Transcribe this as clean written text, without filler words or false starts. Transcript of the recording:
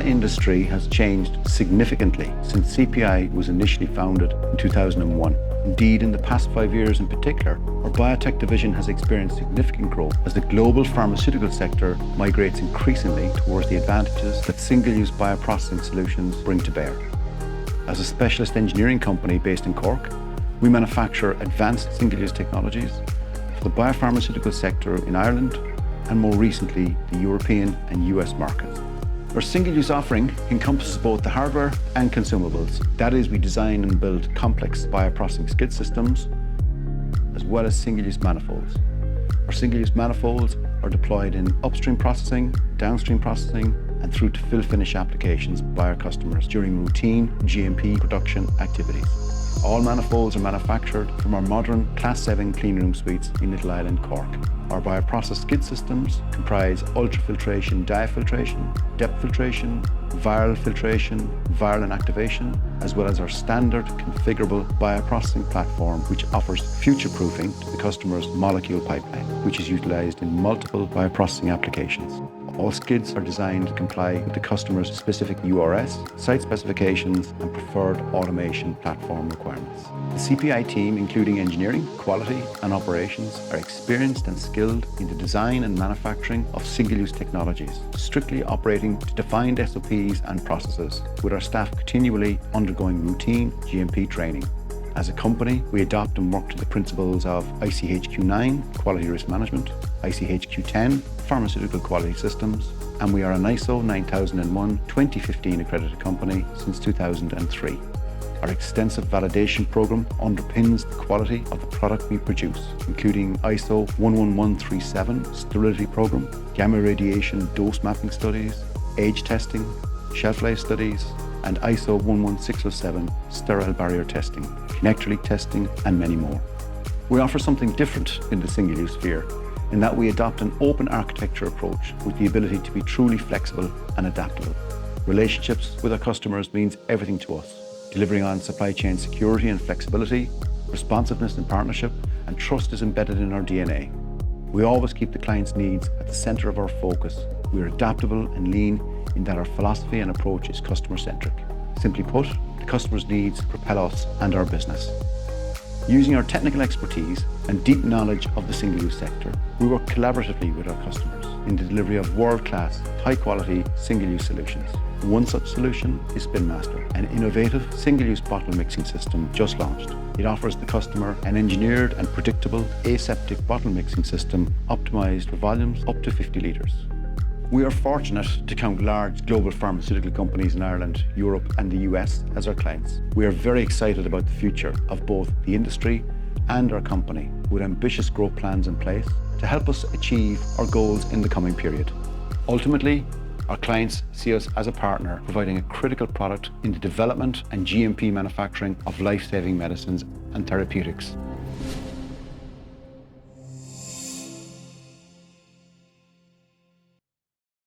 pharma industry has changed significantly since CPi was initially founded in 2001. Indeed, in the past 5 years in particular, our biotech division has experienced significant growth as the global pharmaceutical sector migrates increasingly towards the advantages that single-use bioprocessing solutions bring to bear. As a specialist engineering company based in Cork, we manufacture advanced single-use technologies for the biopharmaceutical sector in Ireland and more recently the European and US markets. Our single-use offering encompasses both the hardware and consumables. That is, we design and build complex bioprocessing skid systems as well as single-use manifolds. Our single-use manifolds are deployed in upstream processing, downstream processing, and through to fill-finish applications by our customers during routine GMP production activities. All manifolds are manufactured from our modern Class 7 cleanroom suites in Little Island, Cork. Our bioprocess skid systems comprise ultrafiltration, diafiltration, depth filtration, viral filtration, viral inactivation, as well as our standard configurable bioprocessing platform, which offers future-proofing to the customer's molecule pipeline, which is utilized in multiple bioprocessing applications. All skids are designed to comply with the customer's specific URS, site specifications, and preferred automation platform requirements. The CPi team, including engineering, quality, and operations, are experienced and skilled in the design and manufacturing of single-use technologies, strictly operating to defined SOPs and processes, with our staff continually undergoing routine GMP training. As a company, we adopt and work to the principles of ICHQ9, Quality Risk Management, ICHQ10, Pharmaceutical Quality Systems, and we are an ISO 9001-2015 accredited company since 2003. Our extensive validation program underpins the quality of the product we produce, including ISO 11137 sterility program, gamma radiation dose mapping studies, age testing, shelf life studies, and ISO 11607 sterile barrier testing, connector leak testing, and many more. We offer something different in the single-use sphere, in that we adopt an open architecture approach with the ability to be truly flexible and adaptable. Relationships with our customers means everything to us, delivering on supply chain security and flexibility, responsiveness and partnership, and trust is embedded in our DNA. We always keep the client's needs at the center of our focus. We are adaptable and lean in that our philosophy and approach is customer-centric. Simply put, the customer's needs propel us and our business. Using our technical expertise and deep knowledge of the single-use sector, we work collaboratively with our customers in the delivery of world-class, high-quality single-use solutions. One such solution is SpinMaster, an innovative single-use bottle mixing system just launched. It offers the customer an engineered and predictable aseptic bottle mixing system optimized for volumes up to 50 litres. We are fortunate to count large global pharmaceutical companies in Ireland, Europe, and the US as our clients. We are very excited about the future of both the industry and our company, with ambitious growth plans in place to help us achieve our goals in the coming period. Ultimately, our clients see us as a partner, providing a critical product in the development and GMP manufacturing of life-saving medicines and therapeutics.